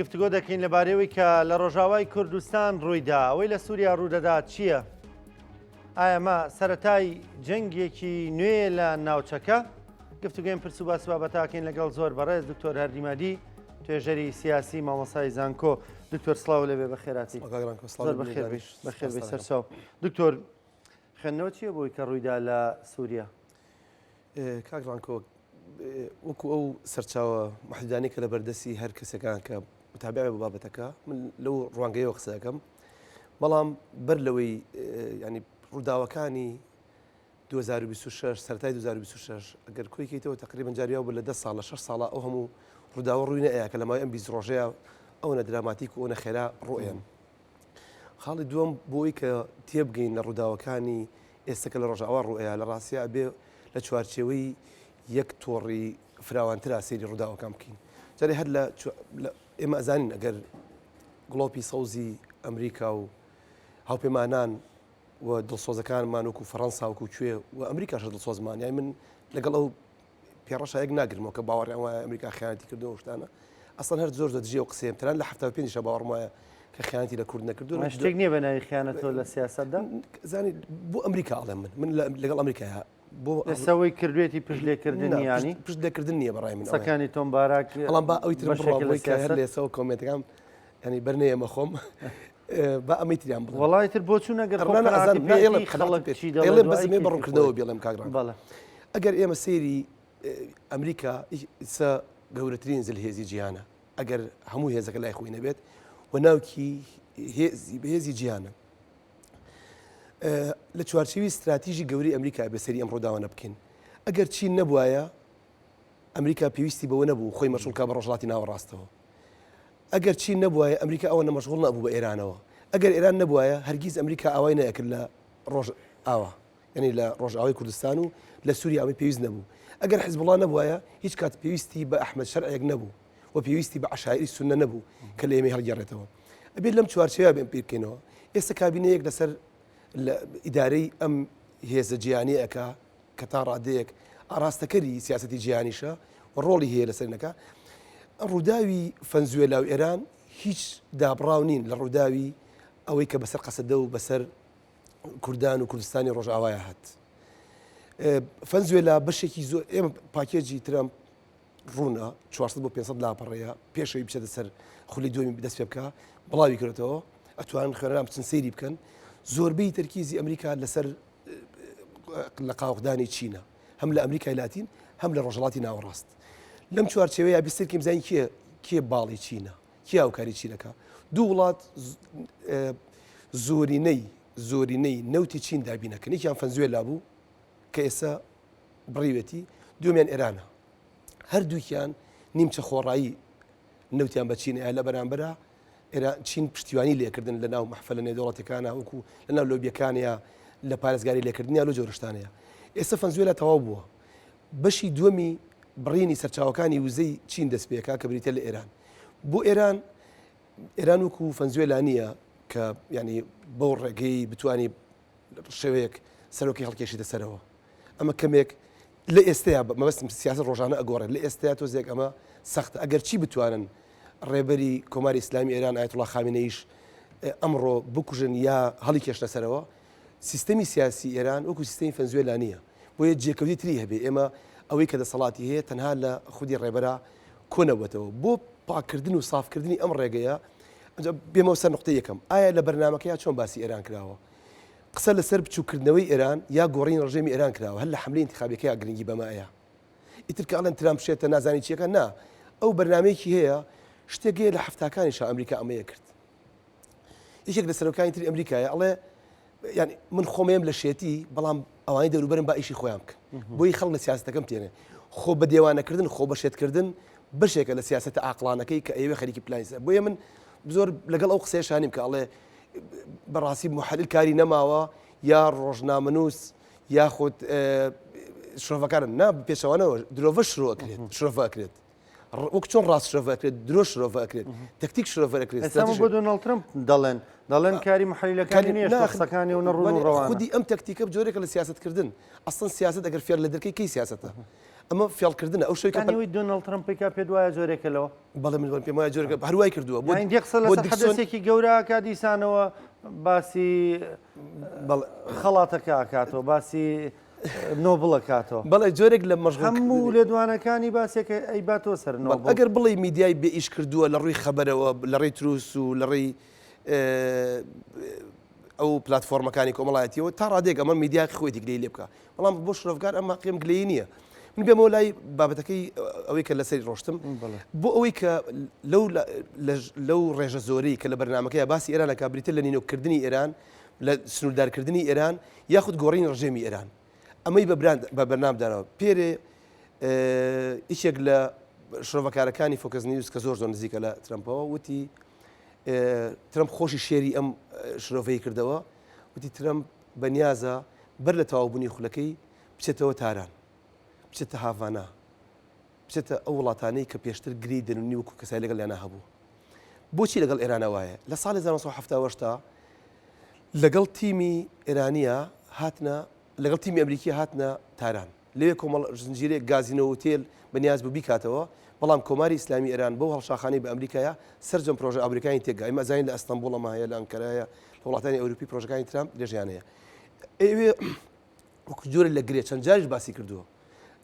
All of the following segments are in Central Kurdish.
گفتگۆ دەکەین لەبارەوەی کە لە ڕۆژاوای کوردستان ڕوویدا ئەوەی لە سووریا ڕوودەدات چییە؟ ئایا ئەمە سەرەتای جەنگێکی نوێ لە ناوچەکە؟ گفتوگوین پرس و باس بابەتاکەین لەگەڵ زۆر بەڕێز دکتۆر هەردیمادی توێژەری سیاسی مامۆسای زانکۆ. دکتۆر سڵاو لەبێ بەخێراتی. زۆر بەخێر بێ سەرچاو. دکتۆر خوێندنەوە چییە بۆی کە ڕوویدا لە سووریا؟ کاک ڕانکۆ وەکو ئەو سەرچاوە محدودانەی کە لە بەردەستی هەر کەسێکان کە متابعێ بە بابەتەکە من لەو ڕوانگەیەوە قسە دەکەم، بەڵام بەر لەوەی ینی ڕووداوەکانی 2026 سەرەتای 2026 ئەگەر کۆیکەیتەوە تقریبا جاریاو بە لە 10 ساڵ لە 6 ساڵە ئەو هەموو ڕووداوە ڕووی نەئەیە کە لەماوەی ئەم 20 ڕۆژەیە ئەوەنە دراماتیک و ئەوەنە خێرا ڕۆیان. خاڵی دووەم بۆی کە تێبگەین لە ڕووداوەکانی ئێستاکە لە ڕۆژاوا ڕوئەیە لە ڕاستیە ئەبێ لە چوارچێوەی یەک تۆڕی فراوانترا سەیری ڕووداوەکان بکەین. جارێ هەر لە ئێمە ئەزانین ئەگەر گڵۆپی سەوزی ئەمریکا و هاوپەیمانان و دڵسۆزەکانمان وەکو فەڕەنسا وەکو کوێ و ئەمریکاش دڵسۆزمان، یانی من لەگەڵ ئەو پێڕەشە یەک ناگرمەوە کە باوەڕیان وایە ئەمریکا خیانەتی کردەوە شتانە. ئەسڵەن هەر زۆر دژێ و قسەیەم تەنان لە 75 باوەڕم وایە کە خیانەتی لە کورد نەکردووە. شتێک نییە بە ناوی خیانەتەوە لە سیاسەتدا؟ زانیت بۆ ئەمریکا ئەڵێم من لەگەڵ ئەمریکایە بۆ ئێستاەوەی کردوێتی پشتلێکردنی ینی پشتلێکردن نییە بەڕای من سەکانی تۆم باراک بەڵام با ئەوی تر بڕۆی کە هەر لێسەوە کۆمنتەکان ینی بەرنەیە ئەمە خۆم با ئەمەی تریان بڵێ وەڵای تر بۆ چوو نەگەر خەڵک بەزمێ بەڕوونکردنەوە بێڵم کاگران. بەڵێ ئەگەر ئێمە سەیری ئەمریکا سە گەورەترین زلهێزی جیهانە ئەگەر هەموو هێزەکە لای خۆی نەبێت و ناوکی هێزی جیهانە لە چوارچێوی استراتیژی گەوری ئەمریکا بەسەری ئەم ڕووداوانە بکەین. ئەگەر چین نەبوایە ئەمریکا پێویستی بەوە نەبوو خۆی مەشغوڵکە بە ڕۆژهەڵاتی ناوەڕاستەوە. ئەگەر چین نەبوایە ئەمریکا ئەوە نەمەشغوڵ نەبوو بە ئێرانەوە. ئەگەر ئێران نەبوایە هەرگیز ئەمریکا ئاوای نەیەکرد لە ڕۆژ ئاوا، یعنی لە ڕۆژئاوای کوردستان و لە سووریا ئەوەی پێویست نەبوو. ئەگەر حیزبوڵڵا نەبوایە هیچ کات پێویستی بە ئەحمەد شەرعێک نەبوو و پێویستی بە عەشایری سوننە نەبوو کە لە ئێمە هەڵگەڕێتەوە. ئەبێت لەم چوارچێوە بێن پێ بکەینەوە. ئێستا کابینەیەک لەسەر ئیدارەی ئەم هێزە جیهانیەکە کە تا ڕادەیەک ئاراستەکەری سیاسەتی جیهانیشە و ڕۆڵی هەیە لەسەرەکە. ڕووداوی ڤەنزوێلا و ئێران هیچ دابڕاو نین لە ڕووداوی ئەوەی کە بەسەر قەسەدە و بەسەر کوردان و کوردستانی ڕۆژئاوایە هات. ڤەنزوێلا بەشێکی زۆر ئێمە پاکێجی ترامپ ڕوونە 400 بۆ 500 لاپەڕەیە پێشەوەی بچێتە سەر خولی دومی دەست پێ بکە بڵاوی کردەوە ئەتوانن خوێنەران بچن سەیری بکەن. زۆربەی تەرکیزی ئەمریکا لەسەر لە قاوەخدانی چینە، هەم لە ئەمریکای لاتین هەم لە ڕۆژهەڵاتی ناوەڕاست. لەم چوارچێوەیە بیستێکی بزانین کێ باڵی چینە، کێ هاوکاری چینەکە. دوو وڵات زۆرینەی نەوتی چین دابینەکەن، یەکیان ڤەنزوێلا بوو کە ئێستا بڕیوێتی، دووەمیان ئێرانە. هەردووکیان نیمچە خۆڕایی نەوتیان بە چینە لە بەرامبەرە چین پشتیوانی لێکردن لە ناو مەحفەلە نێودەوڵەتەکانە وەکو لە ناو لۆبیەکانیە لە پارێزگاری لێکردنیان لە جۆرەشتانەیە. ئێستا ڤەنزوێلا تەواو بووە. بەشی دووەمی بڕینی سەرچاوەکانی وزەی چین دەست پێکا کە بریتە لە ئێران. بۆ ئێران وەکو ڤەنزوێلا نییە کە ینی بەو ڕێگەی بتوانی شێوەیەک سەرۆکی هەڵکێشیتە سەرەوە. ئەمە کەمێک لە ئێستایا مەبەستم سیاست ڕۆژانە ئەگۆڕێت، لە ئێستایا تۆزێک ئەمە سەختە. ئەگەر چی بتوانن ڕێبەری کۆماری ئیسلامی ئێران ئایەتوڵا خامینەیش ئەمڕۆ بکوژن یا هەڵی کێشنە سەرەوە، سیستەمی سیاسی ئێران وەکو سیستەمی ڤەنزوێلا نییە. بۆیە جێکەوتی تری هەبێ ئێمە ئەوەی کە دەسەڵاتی هەیە تەنها لە خودی ڕێبەرا کۆنەبووەتەوە. بۆ پاکردن و سافکردنی ئەم ڕێگەیە بێمەوە سەر نقطەی یەکەم، ئایا لە بەرنامەکەیان چۆن باسی ئێران کراوە؟ قسە لەسەر بچووکردنەوەی ئێران یا گۆڕین ڕژێمی ئێران کراوە، هەر لە حملەی انتخابیەکەی گرنگی بەمایە. ئیتر کە ئەڵێن ترامپ شێتە نازانی چیەکە نا، ئەو بەرنامەیەکی هەیە شتێکەیە لە هەفتاکانیشە ئەمریکا ئەمەیە کرد. یەکێک لە سەرۆکانی تری ئەمریکایە ئەڵێ ینی من خۆمەیەم لە شێتی بەڵام ئەوانەی دەوروبەرم با ئیشی خۆیان بکەن بۆی خەڵک لە سیاستەکەم تێنێ. خۆ بە دێوانەکردن خۆ بە شێتکردن بەشێکە لە سیاسەتە عاقڵانەکەی کە ئێوە خەریکی پلانیسە. بۆیە من زۆر لەگەڵ ئەو قسەیە شانیم کە ئەڵێ بەڕاستی محەلیل کاری نەماوە یا ڕۆژنامەنووس یاخود شرۆڤەکانن نا پێشەوانەوە درۆڤە شرۆکرێت شرۆڤەکرێت وەک چۆن ڕاست شرۆڤەکرێت درۆ شرۆڤەکرێت تەکتیک شرۆڤەکرێت. ئێستا بۆ دۆناڵد ترامپ دەڵێن کاری محەلیلەکانی نییە شخصەکانی و نەڕوون و ڕەوانە. خودی ئەم تەکتیکە جۆرێکە لە سیاستکردن. ئەسڵەن سیاست ئەگەر فێر لە دەرکەی کەی سیاسەتە ئەمە فێڵکردنە ئەو شوی ینی دۆناڵد ترامپێکا پێ وایە جۆرێکەوەوە بەڵێ من پێم وایە جۆرەکە هەروای کردووە بۆ دی قسە لەسەر حەدەسێکی گەوراکە دیسانەوە باسی خەڵاتەکە ئاکاتەوە باسی نۆبڵە کاتەوە بەڵێ جۆرێک لە مەژغول هەموو لێدوانەکانی باسێکە ئەیباتەوە سەر نۆبڵ ئەگەر بڵێ میدیای بێ ئیش کردووە لە ڕووی خەبەرەوە لە ڕێی تروس و لە ڕێی ئەو پلتفۆرمەکانی کۆمەڵایەتیەوە تا ڕادێک ئەمە میدیای خۆی گلەی لێ بکە بەڵام بۆ شرۆڤگار ئەمە قیم گلەیی نییە من بێمەوە لای بابەتەکەی ئەوەی کە لەسەری ڕۆشتم بۆ ئەوەی کە لەو ڕێژە زۆرەی کە لە بەرنمەکەی باسی ئێران لە کابریتە لە نینۆکردنی ئێران لە سنووردارکردنی ئێران یاخود گۆڕینی ڕژێمی ئێران ئەمەی بە بەرنامدانەوە پێرێ ئیشێک لە شرۆڤەکارەکانی فۆکس نیوز کە زۆر نزیکە لە ترامپەوە وتی ترامپ خۆشی شێری ئەم شرۆڤەی کردەوە وتی ترامپ بەنیازە بەر لە تەواوبوونی خولەکەی بچێتەوە تاران بچێتە هاڤانە بچێتە ئەو وڵاتانەی کە پێشتر گری دەنونی وەکو کەسای لەگەڵ لیانە هەبوو بۆچی لەگەڵ ئێرانە وایە لە ساڵی 1970 لەگەڵ تیمی ئێرانیە هاتنە لەگەڵ تیمی ئەمریکی هاتنە تاران لەوێ کۆمەڵ زنجیرێک گازینەوە وتێل بەنیاز بوو بیکاتەوە بەڵام کۆماری ئیسلامی ئێران بۆ هەڵشاخانەی بە ئەمریکایە سەرجەم پرۆژە ئەمریکانی تێگا ئێمە زین لە ئەستەمبوڵەمە هەیە لە ئەنکەرایە لە وڵاتانی ئەوروپی پرۆژەکانی ترامپ لێژیانەیە ئەوێ وەکو جۆرە لە گرێ چەند جاریش باسی کردووە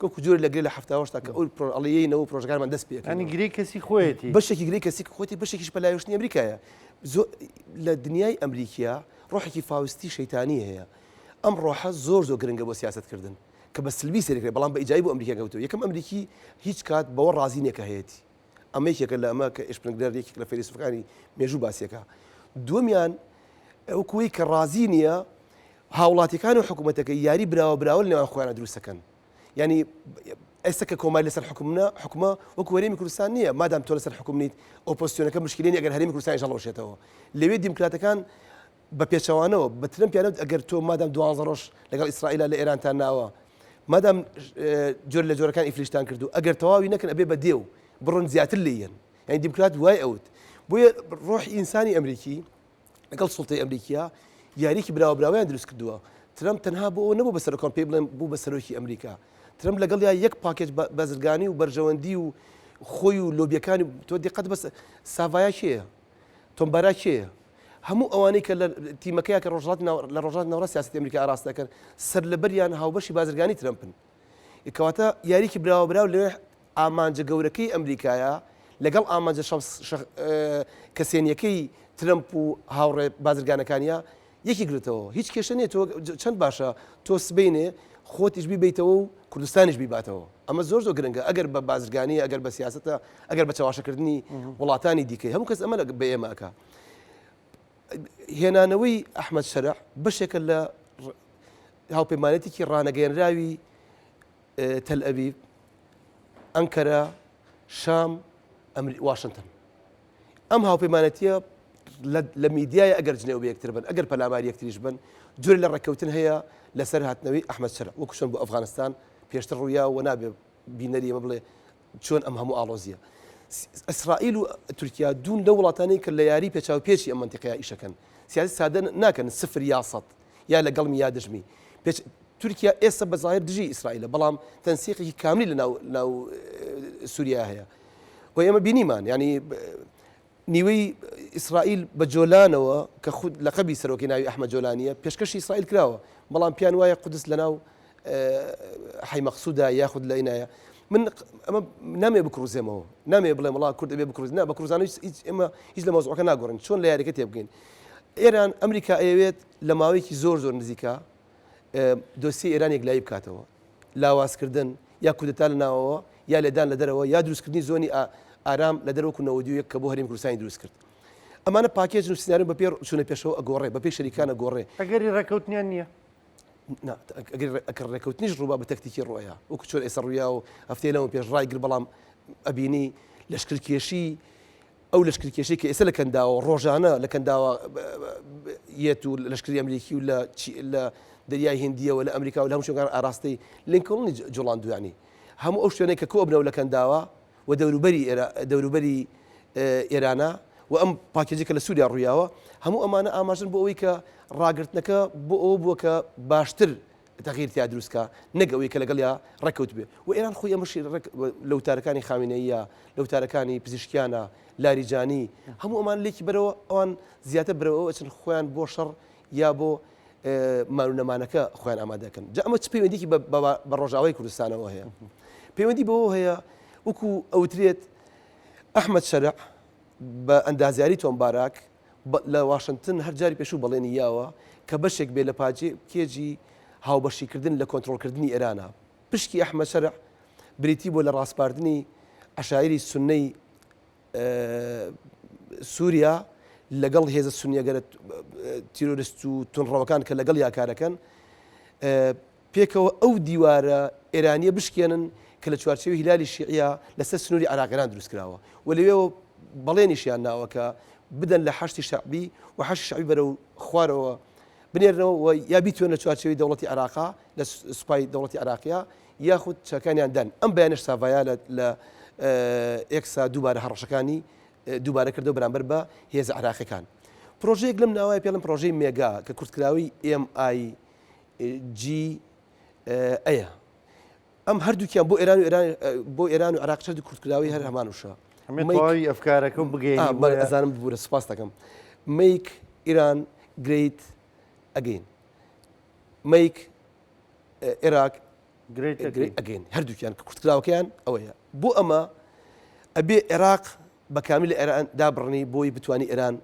وەکو جۆرە لە گرێ لە هەفتاوەشتا کە ئەو ئەڵەیەینەوە پرۆژەکانمان دەست پێ ئەنی گرێی کەسی خۆیەتی بەشێکی گرێی کەسی خۆتی بەشێکیش بەلایوشتنی ئەمریکایە لە دنیای ئەمریکیا ڕۆحێکی فاوستی شەیتانی هەیە ئەم ڕۆحە زۆر گرنگە بۆ سیاستکردن کە بە سلبی سێرەکرێت بەڵام بە ئیجایی بۆ ئەمریکا کەوتەوە یەکەم ئەمریکی هیچ کات بەوە ڕازینێکە هەیەی ئەمە یەکێکە لە ئەمە کە ئشپنگلەر یەکێک لە فەیلسوفەکانی مێژوو باسیەکە دووەمیان ئەوکوەی کە ڕازی نییە هاوڵاتیەکان و حکوومەتەکە یاری براوە لەوان خۆیانە دروستەکەن ینی ئێستا کە کۆماری لەسەر حکومە وەکو وەرێمی کوردستان نییە مادام تۆ لەسەر حکوم نیت ئۆپۆزیسیۆنەکە مشکلێنی ئەگەر هەرێمی کوردستان ژەڵۆشێتەوە لەوێ دیموکراتەکان بە پێچەوانەوە بە ترەمپیانەوت ئەگەر تۆ مادام 12 ڕۆژ لەگەڵ ئیسرائیل لە ئێرانتان ناوە مادام جۆر لە جۆرەکان ئیفلیشتان کردو ئەگەر تەواوی نەکەن ئەبێ بە دێو بڕۆن زیاتر لێیەن یعنی دیموکرات وای ئەوت بۆیە ڕۆحی ئینسانی ئەمریکی لەگەڵ سوڵتەی ئەمریکا یاریکی براوەبراویان دروست کردووە ترامپ تەنها بۆ ئەوە نەبوو بە سەرۆکان پێ بڵێن بوو بە سەرۆکی ئەمریکا ترامپ لەگەڵ یا یەک پاکێج بەزرگانی و بەرژەوەندی و خۆی و لۆبیەکانی تۆ دقت بە ساڤایە کێیە تۆمبارا کێیە هەموو ئەوانەی کە لە تیمەکەیە کە لە ڕۆژات ناوڕە سیاسەتی ئەمریکا ئاراستەکەن سەر لەبەریان هاوبەشی بازرگانی ترامپن کەواتە یاریکی براوەبراو لەوێ ئامانجە گەورەکەی ئەمریکایە لەگەڵ ئامانجە کەسێنیەکەی ترامپ و هاوڕێ بازرگانەکانیە یەکی گرێتەوە هیچ کێشە نیە تۆ چەند باشە تۆ سبینێ خۆتیش بیبیتەوە و کوردستانیش بیباتەوە ئەمە زۆر گرنگە ئەگەر بە بازرگانی ئەگەر بە سیاستە ئەگەر بە چاواشەکردنی وڵاتانی دیکەی هەموو کەس ئەمە بە ئێمەکە هێنانەوەی ئەحمەد شەرع بەشێکە لە هاوپەیمانێتێکی ڕانەگەێنراوی تەل ئەڤیڤ ئەنکەرە شام واشنگتن ئەم هاوپەیمانەتیە لە میدیایە ئەگەر جنێو بە یەکتر بن ئەگەر پەلاماری یەکتریش بن جۆرە لە ڕێککەوتن هەیە لەسەر هاتنەوەی ئەحمەد شەرع وەکوشن بۆ ئەفغانستان پێشتر ڕوویاوە نابێ بینەری ئەمە بڵێ چۆن ئەم هەموو ئاڵۆزیە ئیسرائیل و تورکیا دوون لە وڵاتانەی کە لە یاری پێچاو پێچی ئەم منتیقەیە ئیشەکەن سیاسی سادە ناکەن سفر یا سەد یا لەگەڵمی یا دژمی تورکیا ئێستا بە زاهر دژی ئیسرائیلە بەڵام تەنسیقێکی کاملی لە ناو سووریا هەیە و ئێمە بینیمان ینی نیوەی ئیسرائیل بە جۆلانەوە کە خود لە قەبی سەرۆکی ناوی ئەحمەد جۆلانیە پێشکەشی ئیسرائیل کراوە بەڵام پیان وایە قودس لە ناو حی مەقسوودا یاخود لە ئینایە من ئەمە نامێ بکڕوزێمەوە نامێ بڵێ وڵا کورد دەبێ بکڕوز بە کوردزانە ئێمە هیچ لە مۆزوعەکە ناگۆڕین چۆن لە یاریەکە تێبگەین ئێران ئەمریکا ئەوێت لە ماوەیەکی زۆر نزیکە دۆسی ئێرانێک لای بکاتەوە لاوازکردن یا کودتا لە ناوەوە یا لێدان لە دەرەوە یا دروستکردنی زۆنی ئارام لە دەرەوەکو نەوەدیویەک کە بۆ هەرێمی کوردستانی دروست کرد ئەمانە پاکێج و سناریۆ بە پێ چوونە پێشەوە ئەگۆڕێ بە پێی شەریکانە گۆڕێ ئەگەری ڕێکەوتنیان نییە ئەگەر ڕێکەوتنیش ڕووبا بە تەکتیکی ڕۆیە وەکو چۆن ئێستا ڕوویا و هەفتەی لەمە پێش ڕای گر بەڵام ئەبینی لەشکرکێشی ئەو لەشکرکێشی کە ئێستا لە کەنداوە ڕۆژانە لە کەنداوە یەت و لەشکری ئەمریکی و لە دەریای هندیەوە لە ئەمریکا و لە هەموو شوێنەکان ئاراستەی لینکۆڵنی جوڵاندویانی هەموو ئەو شوێنەی کە کۆبنەوە لە کەنداوە و دەوروبەری ئێرانە و ئەم پاکێجێکە لە سووریا ڕوویاوە هەموو ئەمانە ئاماژن بۆ ئەوەی کە ڕاگررتنەکە بۆ ئەوە بووە کە باشتر تغییر تیا دروستکە نەگەوەی کە لەگەڵ یا ڕێکەوت بێ و ئێران خۆی ئەمەشی لەو تارەکانی خامینەیە لەو تارەکانی پزیشکیانە لاریجانی هەموو ئەمان لێکی بەرەوە ئەوان زیاتر برەوە ئەچن خۆیان بۆ شەڕ یا بۆ ماونەمانەکە خۆیان ئامادەکەن جا ئەمە چ پەیوەندیکی بە ڕۆژاوای کوردستانەوە هەیە پەیوەندی بەوە هەیە وەکو ئەوترێت ئەحمەد شەرع بە ئەندازیاری تۆم باراک لە واشنگتن هەر جاری پێشوو بەڵێنی یاوە کە بەشێک بێ لە کێجی هاوبەشیکردن لە کۆنتترۆلکردنی ئێرانە پشکی ئەحمەد شەرع بریتی بۆ لە ڕاستپاردنی عشاعری سنەی سووریا لەگەڵ هێزە سونیەگەرە تیرۆریست و تونڕەوەکان کە لەگەڵ یاکارەکەن پێکەوە ئەو دیوارە ئێرانیە بشکێنن کە لە چوارچێوی هیلالی شیعە لەسەر سنووری عراقیان دروست کراوە و لەوێەوە بەڵێنیشیان ناوەکە بدەن لە حەشتی شعبی و حەشتی شعبی بەرەو خوارەوە بنێرنەوە یا بیتوێن لە چوارچێوی دەوڵەتی عراقا لە سوپای دەوڵەتی عراقیە یاخود چاکانیان دەن ئەم بەیانش ساڤایە لە ئێکسا دووبارە هەڕەشەکانی دووبارە کردەوە بەرامبەر بە هێز عراقیەکان پرۆژەیەک لەم ناوای پێڵم پرۆژەی مێگا کە کورتکراوی MIG ئەیە ئەم هەردووکیان بۆ ئێران و عراق شەردی کورتکراوی هەر هەمان وشە هەمێی ئەفکارەکەم بگەین ئەزانم ببوورە سپاس دەکەم make Iran great again make Iraq great again هەردووکیان کە کورتکراوەکەیان ئەوەیە بۆ ئەمە ئەبێ عێراق بەکامی لە ئێران دابڕنی بۆی بتوانانی ئێران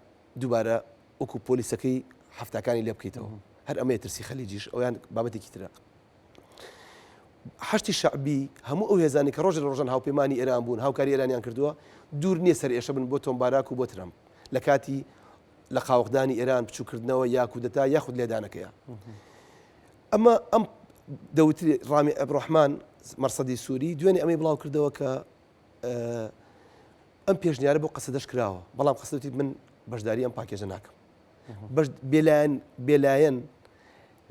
دووبارە وەکو پۆلیسەکەی هەفتەکانی لێ بکەیتەوە هەر ئەمەیە ترسی خەلیجیش ئەویان بابەتێکی ترە حەشتی شعبی هەموو ئەو هێزانی کە ڕۆژ ڕۆژان هاوپەیمانی ئێران بوون هاوکاری ئێرانیان کردووە دوور نییە سەر ئێشە بن بۆ تۆمباراک و بۆ ترەمپ لە کاتی لە قاوەقدانی ئێران بچووکردنەوە یاکودەتا یاخود لێدانەکەیە ئەمە ئەم دەوتری ڕامی ئەبڕۆحمان مەرسەدی سووری دوێنێ ئەمەی بڵاو کردەوە کە ئەم پێشنیارە بۆ قەسەدەش کراوە بەڵام قەسەتی من بەشداری ئەم پاکێژە ناکەم بێلایەن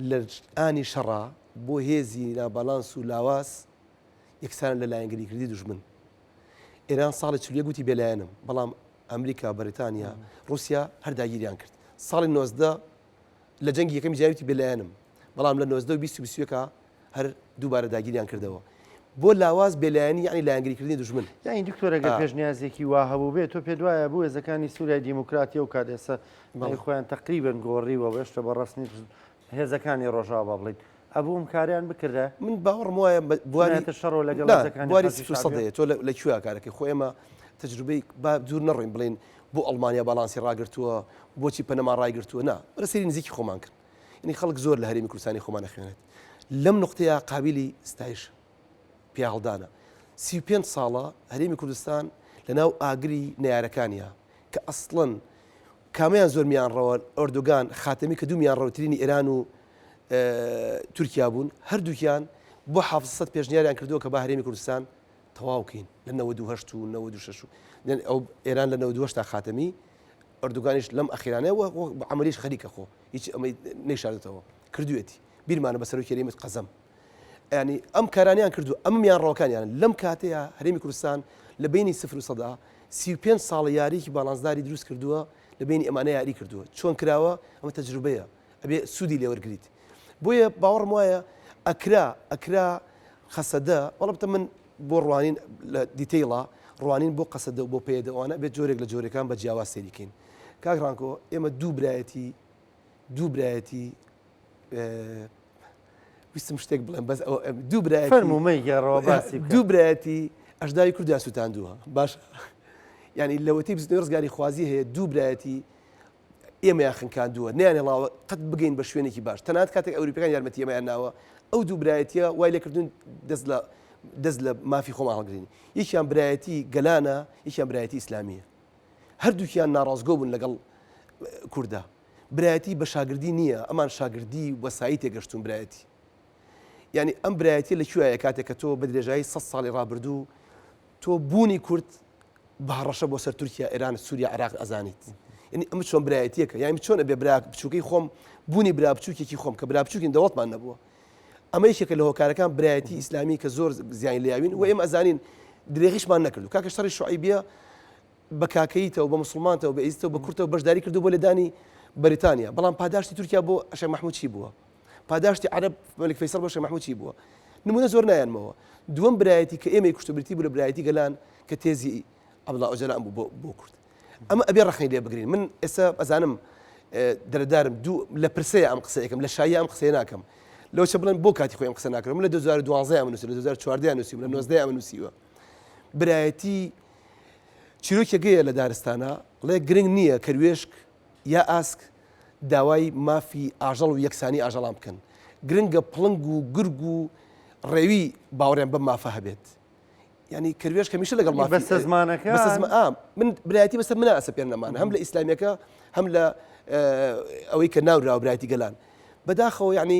لە ئانی شەڕا بۆ هێزی نابەلانس و لاواس یەکسان لە لایەنگریکردی دوژمن ئێران ساڵی چلیە گوتی بێلایەنم بەڵام ئەمریکا بەریتانیا رووسیا هەرداگیریان کرد ساڵی 90 لە جەنگی یەکەمی جاویتی بێلایەنم بەڵام لە 90 و 20 هەر دووبارە داگیریان کردەوە بۆ لاواز بێلایەنی یعنی لایەنگریکردنی دوژمن یانی دکتۆرەگە پێشنیازێکی وا هەبوو بێت تۆ پێ دوایە بوو هێزەکانی سووریای دیموکراتی و کادێسە خۆیان تقریبن گۆڕیوە هێشتا بە ڕستنی هێزەکانی ڕۆژاوا بڵیت ئەبووم کاریان بکردە من باوەڕم وایە بوارێتە شەڕۆ لەگەڵ بواری سەدەیە تۆ لە کوێ کارەکەی خۆ ئێمە تەجروبەی با دوور نەڕۆین بڵێن بۆ ئەڵمانیا باڵانسی ڕاگرتووە بۆچی پەنەما ڕایگرتووە نا بەرەسەری نزیکی خۆمان کرد ینی خەڵک زۆر لە هەرێمی کوردستانی خۆمان نەخوێنێت لەم نقطەیە قابلی ستایش پیا هەڵدانە 35 ساڵە هەرێمی کوردستان لەناو ئاگری نەیارەکانیە کە ئەسڵەن کامیان زۆر میانڕەوە ئۆردوگان خاتەمی کە دوو میانڕەوترینی ئێران و تورکیا بوون هەردووکیان بۆ 700 پێشنیاریان کردووە کە با هەرێمی کوردستان تەواوکەین لە 98 و 96 ئەو ئێران لە 98 تا خاتەمی ئۆردوگانیش لەم ئەخیرانەوە عملیش خەریکە خۆ هیچ ئەمەی نەیشاردێتەوە کردوێتی بیرمانە بەسەر کەریمت قەزەم ینی ئەم کارانیان کردو ئەم میانڕەوەکانیان لەم کاتەیە هەرێمی کوردستان لە بینی 0 35 ساڵە یاریکی باڵانسداری دروست کردووە لە بینی ئەمانە یاری کردووە چۆن کراوە ئەمە تەجروبەیە ئەبێ سوودی لێوەرگریت بۆیە باوەڕم وایە ئەکرا خەسەدە وەڵام من بۆ ڕوانین لە دیتەیڵا ڕوانین بۆ قەسەدە و بۆ پێدەوانە بێت جۆرێک لە جۆرەکان بە جیاواز سێریکەین کاکڕانکۆ ئێمە دوو برایەتی ویستم شتێک بڵێم بەس دوو برایەتی فەرمومەی گەڕەوە باسی دوو برایەتی ئەشداری کوردیان سووتاندووە باش ینی لەوەتی بزنەوەی ڕزگاری خوازی هەیە دوو برایەتی ئێمە یاخنکاندووە نیانێڵاوە قەت بگەین بە شوێنێکی باش تەنات کاتێک ئەوروپیەکان یارمەتی ئێمەیان ناوە ئەو دوو برایەتیە وای لێکردون دەست لە مافی خۆمان هەڵگرین یەکیان برایەتی گەلانە یەکیان برایەتی ئیسلامیە هەردووکیان ناڕازگۆ بوون لەگەڵ کووردا برایەتی بە شاگردی نییە ئەمان شاگردی وەسایی تێگەشتون برایەتی یعنی ئەم برایەتی لەکوێیە کاتێک کە تۆ بە درێژایی 100 ساڵی ڕابردوو تۆ بوونی کورد بە هەڕەشە بۆ سەر تورکیا ئێران سووریا عێراق ئەزانیت ینی ئەمە چۆن برایەتیەکە یانی چۆن ئەبێ برا بچووکەی خۆم بوونی برا بچووکێکی خۆم کە برا بچووکین دەوڵەتمان نەبووە ئەمە یەکێکە لە هۆکارەکان برایەتی ئیسلامی کە زۆر زیانی لێیاوین و ئێمە ئەزانین درێغیشمان نەکردو کاکە شەڕی شوعیبیە بە کاکەیتەوە بە مسلمانتەوە بە ئیزتەوە بە کورتەوە بەشداری کردو بۆ لەدانی بەریتانیا بەڵام پاداشتی تورکیا بۆ عەشای مەحموود چی بووە پاداشتی عرب مەلک فەیسەڵ بەشە محموودی بووە نمونە زۆر نایانمەوە دووەم برایەتی کە ئێمەی کوشتەبرتی بوو لە برایەتی گەلان کە تێزی عەبدوڵڵا ئۆجەلان بوو بۆ کورد ئەمە ئەبێ ڕەخنەی لێ بگرین من ئێستا ئەزانم دەرەدارم دوو لە پرسەیە ئەم قسە یەکەم لە شایە ئەم قسەیە ناکەم لەو چە بڵێن بۆ کاتی خۆی ئەم قسە ناکەم من لە 2012 ئەمە نووسی لە 2014 نووسیم لە 19 ئەمە نووسیوە برایەتی چیرۆکێگەیە لە دارستانەڵێ گرنگ نییە کەروێشک یا ئاسک داوای مافی ئاژەڵ و یەکسانی ئاژەڵام بکەن گرنگە پڵنگ و گرگ و ڕێوی باوەڕیان بە مافە هەبێت ینی کەروێش کەمیشە لەگەڵ مافی بەستە زمانەکە من برایەتی بەسەر منە ئەسە پێ نەمانە هەم لە ئیسلامیەکە هەم لە ئەوەی کە ناوراوە برایەتی گەلان بەداخەوە یعنی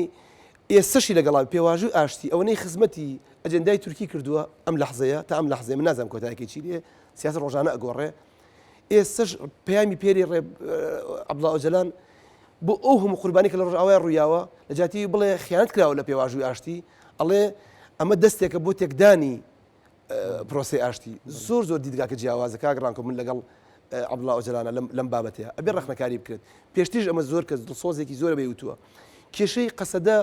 ئێستەشی لەگەڵا پێواژوی ئاشتی ئەوەنەی خزمەتی ئەجەندای تورکی کردووە ئەم لەحزەیە تا ئەم لەحزەیە من نازانم کۆتایەکی چی لێ سیاسە ڕۆژانە ئەگۆڕێ ئێستش پەیامی پێری عەبدوڵڵا ئۆجەلان بۆ ئەو هەموو قوربانی کە لە ڕۆژئاوای ڕوویاوە لە جاتی بڵێ خیانەت کراوە لە پێواژوی ئاشتی ئەڵێ ئەمە دەستێکە بۆ تێکدانی پرۆسی ئاشتی زۆر دیدگاکە جیاوازە کاگڕانکە من لەگەڵ عەبدوڵڵا ئۆجەلانە لەم بابەتەیە ئەبێ ڕەخنەکاری بکرێت پێشتیش ئەمە زۆر کەس دڵسۆزێکی زۆرە بێوتووە کێشەی قەسەدە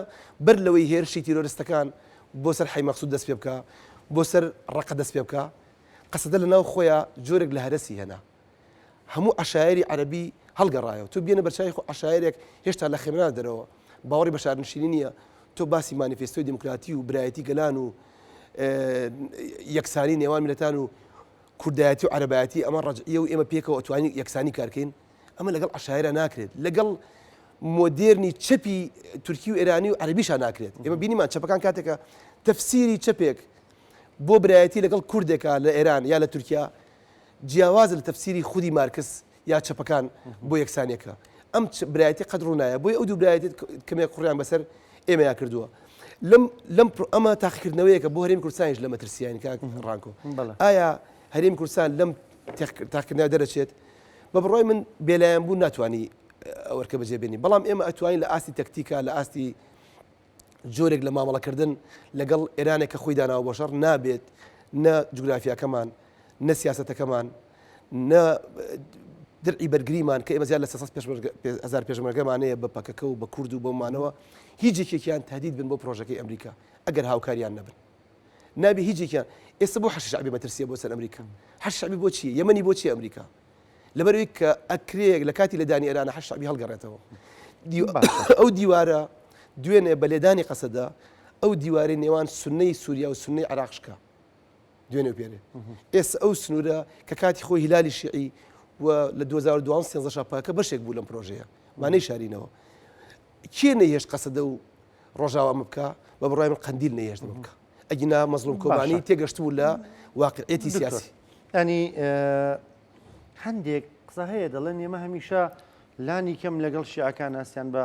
بەر لەوەی هێرشی تیرۆریستەکان بۆ سەر حەی مەقسوود دەست پێ بکە بۆ سەر ڕەقە دەست پێ بکە قەسەدە لەناو خۆیان جۆرێک لە هەرسی هێنا هەموو عەشایری عەرەبی هەڵگەڕایەوە تۆ بێنە بەرچاوی خۆ عەشایرێک هێشتا لە خێمنا دەرەوە باوەڕی بە شارنشینی نییە تۆ باسی مانیفێستۆی دیموکراتی و برایەتی گەلان و یەکسانی نێوان میلەتان و کوردایەتی و عەرەبایەتی ئەمە ڕەجعیە و ئێمە پێکەوە ئەتوانین یەکسانی کارکەین ئەمە لەگەڵ عەشایرە ناکرێت لەگەڵ مۆدێرنی چەپی تورکی و ئێرانی و عەرەبیشان ناکرێت ئێمە بینیمان چەپەکان کاتێکە تەفسیری چەپێک بۆ برایەتی لەگەڵ کوردێکە لە ئێران یا لە تورکیا جیاواز لە تەفسیری خودی مارکس یا چەپەکان بۆ یەکسانێکە ئەم برایەتی قەدر ڕوونایە بۆی ئەو دوو برایەتی کەمێک قوڕیان بەسەر ئێمەیا کردووە لەم ئەمە تاقیکردنەوەیەکە بۆ هەرێمی کوردستانیش لە مەترسیانی کاک ڕانکۆ ئایا هەرێمی کوردستان لەم تاقیکردنەوە دەرەچێت بە بڕۆی من بێلایەن بوو ناتوانی ئەوەرکە بەجێبێنی بەڵام ئێمە ئەتوانین لە ئاستی تەکتیکە لە ئاستی جۆرێک لە مامەڵەکردن لەگەڵ ئێرانێک کە خۆی داناوە بۆ شەڕ نابێت نە جوگرافیاکەمان نە سیاسەتەکەمان نە درعی بەرگریمان کە ئێمە زیاد لە 300,000 پێشمەرگەمانەیە بە پەکەکە و بە کورد و بۆمانەوە هیچ یەکێکیان تهدید بن بۆ پرۆژەکەی ئەمریکا ئەگەر هاوکاریان نەبن نابێ هیچ یەکیان ئێستا بۆ حەش شەعبی مەترسیە بۆ سەر ئەمریکا حەش شەعبی بۆ چیە یەمەنی بۆ چی ئەمریکا لەبەرەوەی کە ئەکرێک لە کاتی لەدانی ئێرانە حەش شەعبی هەڵگەڕێتەوە ئەو دیوارە دوێنێ بە لێدانی قەسەدا ئەو دیوارەی نێوان سونەی سووریا و سونەی عێراق شکا دوێنێ پێرێ ئێستا ئەو سنوورە کە کاتی خۆی هیلالی شیعی و لە 2012 شاپاکە بەشێک بوو لەم پرۆژەیە مانەی شارینەوە کێ نەهێشت قەسەدە و ڕۆژاوا ئەمە بکە بە بڕای من قەندیل نەهێشت بکە ئەگینا مەزلوم کۆمانی تێگەشت بوو لە واقعیەتی سیاسی ینی هەندێک قسە هەیە دەڵێن ئێمە هەمیشە لانی کەم لەگەڵ شیعەکان ئاسیان بە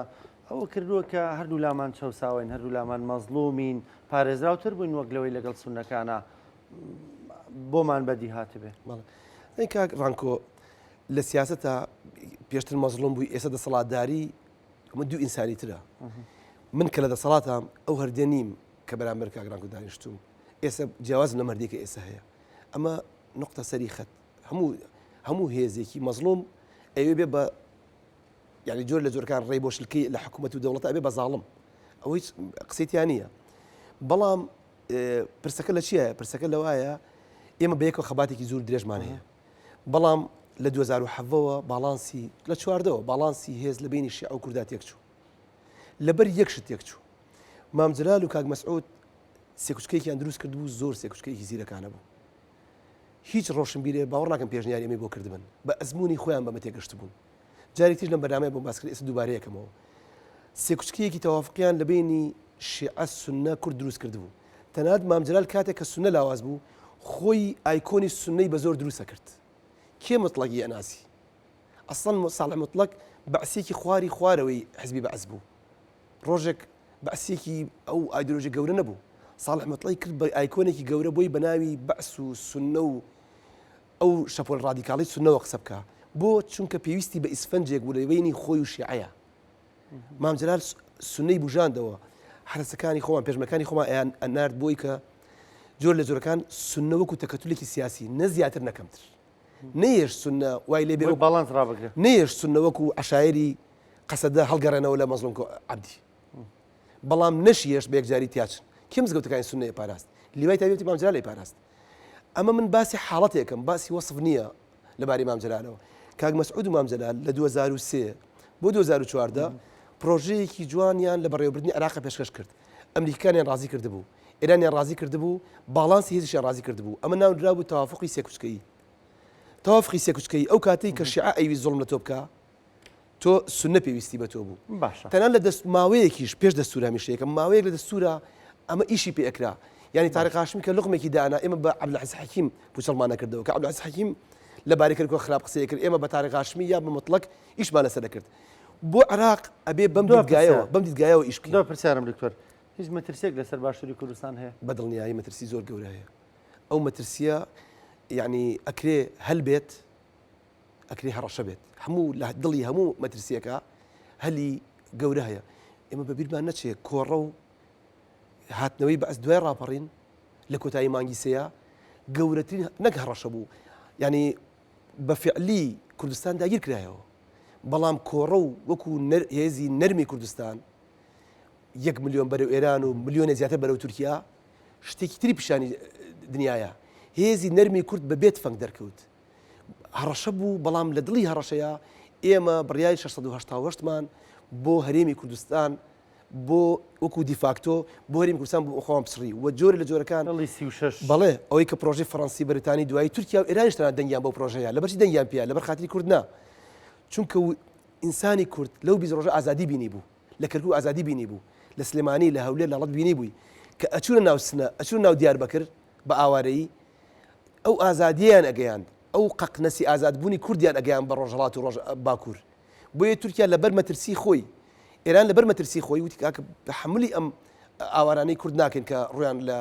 ئەوە کردووە کە هەردوو لامان چەساوین هەردوو لامان مەزلومین پارێزراوتر بووین وەک لەوەی لەگەڵ سونەکانە بۆمان بەدی هاتبێ کاک ڕانکۆ لە سیاسەتە پێشتر مەزلوم بووی ئێستا دەسەڵاتداری ئەمە دوو ئینسانی ترە من کە لە دەسەڵاتم ئەو هەردێ نیم کە بەرامبەر کاک ڕانکۆ دانیشتوم ئێستا جیاواز لە مەردێکە ئێستا هەیە ئەمە نقطە سەری خەت هەموو هێزێکی مەزلوم ئەوێ بێ بە یعنی جۆر لە جۆرەکان ڕێی بۆ شلکەی لە حکوومەت و دەوڵەتە ئەبێ بە زاڵم ئەوەی قسەیتیان نییە بەڵام پرسەکە لە چیە پرسەکە لەوایە ئێمە بەیەکەوە خەباتێکی زۆر درێژمان هەیە بەڵام لە 2007ەوە باڵانسی لە چواردەوە باڵانسی هێز لە بینی شیعە و کوردات یەک چوو لەبەر یەکشت یەک چوو مام جەلال و کاک مەسعود سێکوچکەیەکیان دروست کرد بوو زۆر سێکوچکەیەکی زیرەکانە بوو هیچ ڕۆشنبیرێ باوەڕ ناکەم پێشنیاری ئەمەی بۆ کردبن بە ئەزمموی خۆیان بەمە تێگەشت بوون جارێک تیش لەم بەنامەیە بۆ باسکرد ئێستا دووبارەیەکەمەوە سێکوچکەیەکی تەوافقیان لە بینی شیعە سونە کورد دروست کرد بوو تەنانەت مام جەلال کاتێک کە سونە لاواز بوو خۆی ئایکۆنی سونەی بە زۆر دروستە کرد کێ مطلقی ئەناسی ئەسڵەن ساڵح مطلق بەعسێکی خوارەوەی حزبی بەعس بوو ڕۆژێک بەعسێکی ئەو ئایدۆلۆژی گەورە نەبوو ساڵح مطلقی کرد بە ئایکۆنێکی گەورە بۆی بەناوی بەعس و سونە و ئەو شەپۆل ڕادیکاڵی سونەوە قسە بکە بۆ چونکە پێویستی بە ئیسفەنجێک بوو لە بینی خۆی و شیعەیە مام جەلال سونەی بوژاندەوە حرسەکانی خۆمان پێشمەکانی خۆمان ئەنارد بۆی کە جۆر لە جۆرەکان سونە وەکو تەکەتولێکی سیاسی نە زیاتر نەکەمتر نەیەش سونە وای لێ بێ باڵانس ڕابگرێ نەیەش سونە وەکو عەشایری قەسەدە هەڵگەڕێنەوە لە مەزلوم عەبدی بەڵام نەشیێش بە یەکجاری تیاچن کێ مزگەوتەکانی سونەیە پاراست لیوای تایبەتی مام جەلال پاراست ئەمە من باسی حاڵەتێکم باسی وەصف نییە لەبارەی مام جەلالەوە کاک مەسعود و مام جەلال لە 2003 بۆ 2014 پرۆژەیەکی جوانیان لە بەڕێوەبردننی عێراق پێشکەش کرد ئەمریکانیان ڕازی کردبوو ئێرانیان ڕازی کردبوو باڵانسی هێزیشیان ڕازی کردبوو ئەمە ناودرا بوو تەوافقی سێکوچکەیی تەوافقی سێکوچکەی ئەو کاتەی کە شیعە ئەیوی زوڵم لە تۆ بکە تۆ سونە پێویستی بە تۆ بوو باشە تەنان لە دەست ماوەیەکیش پێش دەستورە هەمیشەیەکە ماوەیەک لە دەستورە ئەمە ئیشی پێ ئەکرا یعنی تاریق هاشمی کە لوقمێکی دانا ئێمە بە عەبدولعەزیز حەکیم پوچەڵمانە کردەوە کە عەبدولعەزیز حەکیم لە بارێکردکۆ خراپ قسەیە کرد ئێمە بە تاریق هاشمی یا بە مطلق ئیشمان لەسەر دەکرد بۆ عێراق ئەبێ بەم دیدگایەوە ئیش بکەین دو پرسیارم دکتۆر هیچ مەترسێک لەسەر باشووری کوردستان هەیە بەدڵنیایی مەترسی زۆر گەورە هەیە ئەو مەترسیە یعنی ئەکرێ هەل بێت ئەکرێ هەڕەشە بێت هەموو لە دڵی هەموو مەترسیەکە هەلی گەورە هەیە ئێمە بەبیرمان نەچێت کۆڕە و هاتنەوەی بەس دوای ڕاپەڕین لە کۆتایی مانگی سەیە گەورەترین نەک هەڕەشە بوو ینی بەفعلی کوردستان داگیر کرایەوە بەڵام کۆڕە و وەکو هێزی نەرمی کوردستان 1 ملیۆن بەرەو ئێران و ملیۆنە زیاتر بەرەو تورکیا شتێکی تری پیشانی دنیاە هێزی نەرمی کورد بە بێت فەنگ دەرکەوت هەڕەشە بوو بەڵام لە دڵی هەڕەشەیە ئێمە بڕیای 688مان بۆ هەرێمی کوردستان بۆ وەکو دیفاکتۆ بۆ هەرێمی کوردستان بۆ خۆم پسڕی و جۆرە لە جۆرەکان بەڵێ ئەوەی کە پرۆژەی فەڕەنسی بەریتانی دوایی تورکیا و ئێرانیش تەنها دەنگیان بۆ پرۆژەیە لەبەرچی دەنگیان پێیە لەبەر خاتری کورد نا چونکە ئینسانی کورد لەو 20 ڕۆژە ئازادی بینی بوو لە کەرکوو ئازادی بینی بوو لە سلێمانی لە هەولێر لە ڕەت بینی بووی کە ئەچوونە ناو سنە ئەچوونە ناو دیاربەکر بە ئاوارەیی ئەو ئازادیان ئەگەیاند ئەو قەقنەسی ئازادبوونی کوردیان ئەگەیان بە ڕۆژهەڵات و ڕۆژ باکوور بۆیە تورکیا لەبەر مەترسی خۆی ئێران لەبەر مەترسی خۆی وتی کاکە تحملی ئەم ئاوارانەی کورد ناکەن کە ڕویان لە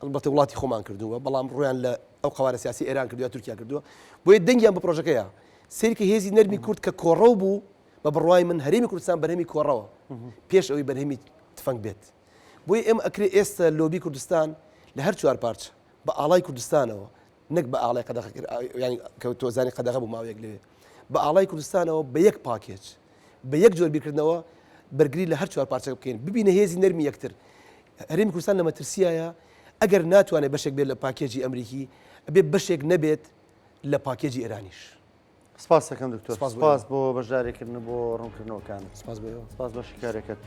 ئەلبەتە وڵاتی خۆمان کردووە بەڵام ڕویان لە ئەو قوارە سیاسی ئێران کردووە تورکیا کردووە بۆیە دەنگیان بە پرۆژەکەیە سەیرکە هێزی نەرمی کورد کە کۆڕە بوو بە بڕوای من هەرێمی کوردستان بەرهەمی کۆڕەوە پێش ئەوەی بەرهەمی تفەنگ بێت بۆیە ئێمە ئەکرێ ئێستا لۆبی کوردستان لە هەر چوار پارچە بە ئاڵای کوردستانەوە نەک بە ئاڵای قەدەغ ینی کە تۆزانی قەدەغە بوو ماوەیەک لەوێ بە ئاڵای کوردستانەوە بە یەک پاکێج بە یەک جۆر بیرکردنەوە بەرگری لە هەر چوار پارچەکە بکەین ببینە هێزی نەرمی یەکتر هەرێمی کوردستان لە مەترسیایە ئەگەر ناتوانێت بەشێک بێت لە پاکێجی ئەمریکی ئەبێ بەشێک نەبێت لە پاکێجی ئێرانیش سپاس دەکەم دکتۆر سپاس بۆ بەشداریکردن بۆ ڕوونکردنەوەکان سپاس بۆ سپاس بە شیکارێکت